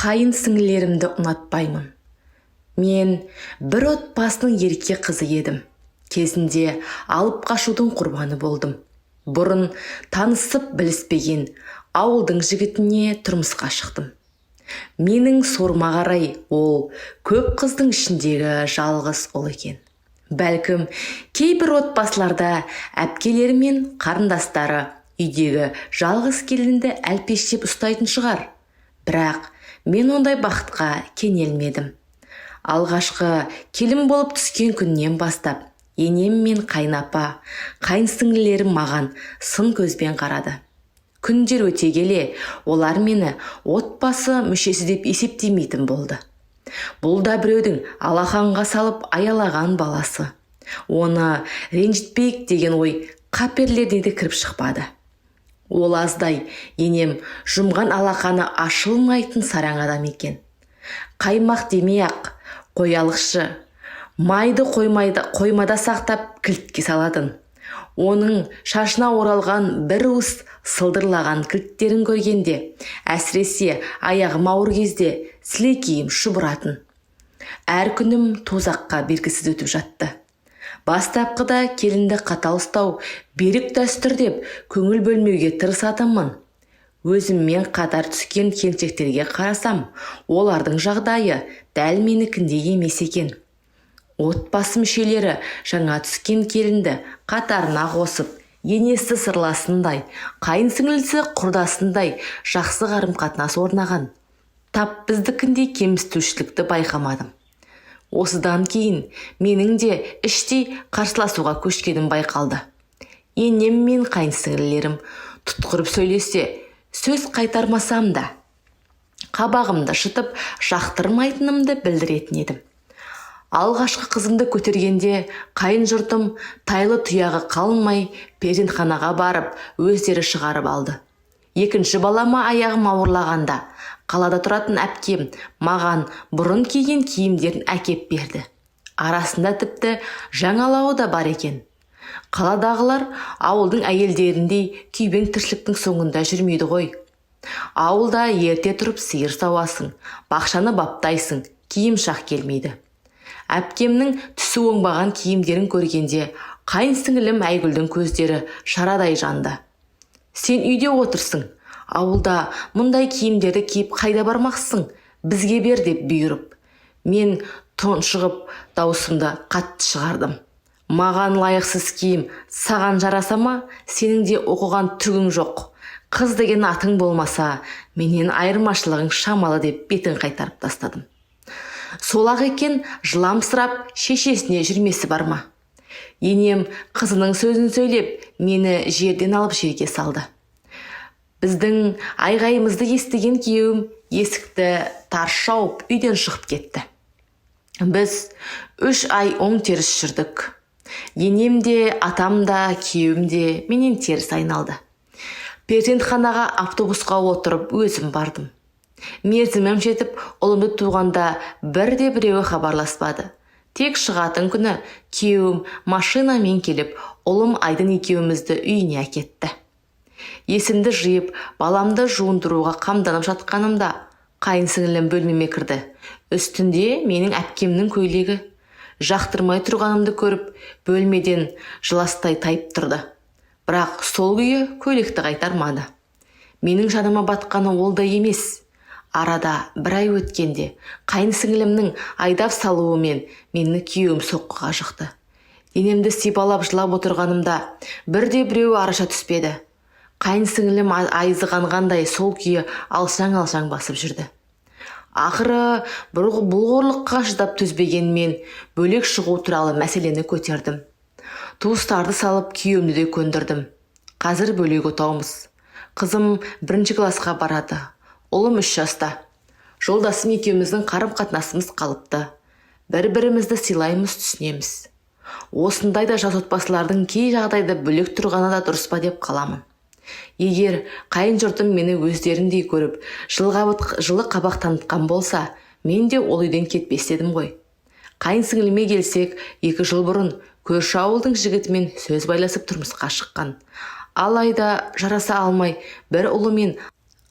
қайын сіңлілерімді ұнатпаймын. Мен бір отбасының ерке қызы едім. Кезінде алып қашудың құрбаны болдым. Бұрын танысып біліспеген ауылдың жігітіне тұрмысқа шықтым. Менің сорма қарай ол көп қыздың ішіндегі жалғыз ұл екен. Бәлкім, кейбір отбасыларда әпкелері мен қарындастары үйдегі жалғыз келінді әлпештеп ұстайтын шығар. Бірақ мен ондай бақытқа кенелмедім. Алғашқы келін болып түскен күннен бастап енем мен қайнапа, қайынсіңлілерім маған сын көзбен қарады. Күндер өте келе, олар мені отбасы мүшесі деп есептемейтін болды. Бұл да біреудің алақанға салып аялаған баласы. Оны ренжітпейік деген ой қаперлеріне де кіріп шықпады. Ол аздай енем жұмған алақаны ашылмайтын сараң адам екен. Қаймақ демей-ақ қоялықшы, майды қоймада сақтап кілтке салатын. Оның шашына оралған бір уыс сылдырлаған кілттерін көргенде, әсіресе аяғым ауыр кезде сілекейім шұбыратын. Әр күнім тозаққа бергісіз өтіп жатты. Бастапқыда келінді қатал ұстау, берік дәстүр деп көңіл бөлмеуге тырысатынмын. Өзіммен қатар түскен келіншектерге қарасам, олардың жағдайы дәл менікіндей емес екен. Отбасы мүшелері жаңа түскен келінді қатарына қосып, енесі сырласындай, қайынсіңлісі құрдасындай жақсы қарым-қатынас орнаған. Тап біздікіндей кемсітушілікті байқамадым. Осыдан кейін менің де іштей қарсыласуға көшкенім байқалды. Енем мен қайынсіңлілерім тұтқырып сөйлесе, сөз қайтармасам да, қабағымды шытып жақтырмайтынымды білдіретін едім. Алғашқы қызымды көтергенде қайын жұртым тайлы тұяғы қалмай перзентханаға барып өздері шығарып алды. Екінші балама аяғым ауырлағанда қалада тұратын әпкем маған бұрын киген киімдерін әкеп берді. Арасында тіпті жаңалауы да бар екен. Қаладағылар ауылдың әйелдеріндей күйбең тіршіліктің соңында жүрмейді ғой. Ауылда ерте тұрып сиыр сауасың, бақшаны баптайсың, киім шақ келмейді. Әпкемнің түсі оңбаған киімдерін көргенде қайын сіңілім Айгүлдің көздері шарадай жанды. Сен үйде отырсың, ауылда мұндай киімдерді киіп қайда бармақсың, бізге бер деп бұйырып. Мен тұншығып даусымды қатты шығардым. Маған лайықсыз киім саған жараса ма, сенің де оқыған түгің жоқ. Қыз деген атың болмаса, менен айырмашылығың шамалы деп бетін қайтарып тастадым. Солақ екен жыламсырап шешесіне жүрмесі бар ма? Енем қызының сөзін сөйлеп, мені жерден алып жерге салды. Біздің айғайымызды естіген күйеуім есікті тарс жауып үйден шығып кетті. Біз 3 ай оң теріс жүрдік. Енем де, атам да, күйеуім де менен теріс айналды. Перзентханаға автобусқа отырып өзім бардым. Мерзімім жетіп, ұлымды туғанда бірде біреуі хабарласпады. Тек шығатын күні күйеуім машинамен келіп, ұлым Айдын екеумізді үйіне әкетті. Есімді жиып, баламды жуындыруға қамданып жатқанымда, қайынсіңлім бөлмеме кірді. Үстінде менің әпкемнің көйлегі. Жақтырмай тұрғанымды көріп, бөлмеден жыластай тайып тұрды. Бірақ сол күйі көйлекті қайтармады. Менің жаныма батқаны ол да емес. Арада бір ай өткенде қайынсіңлімнің айдап салуымен мені күйеуім соққыға жықты. Денемді сипалап жылап отырғанымда бірде біреуі араша түспеді. Қайынсіңлім айызғанғандай сол күйі алшаң-алшаң басып жүрді. Ақыры бұл қорлыққа шыдап төзбегенмен бөлек шығу туралы мәселені көтердім. Туыстарды салып күйеуімді де көндірдім. Қазір бөлек отаумыз. Қызым 1 классқа барады. Ұлым 3 жаста. Жолдасым екеуміздің қарым-қатынасымыз қалыпты. Бір-бірімізді сыйлаймыз, түсінеміз. Осындайда жас отбасылардың кей жағдайда бөлек тұрғаны да дұрыс па деп қаламын. Егер қайын жұртым мені өздеріндей көріп, жылы қабақ танытқан болса, мен де ол үйден кетпес едім ғой. Қайын сіңіліме келсек, 2 жыл бұрын көрші ауылдың жігітімен сөз байласып тұрмысқа шыққан. Алайда жараса алмай бір ұлы мен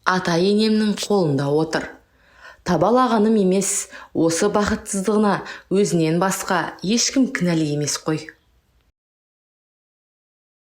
ата енемнің қолында отыр. табалағаным емес, осы бақытсыздығына өзінен басқа ешкім кінәлі емес қой.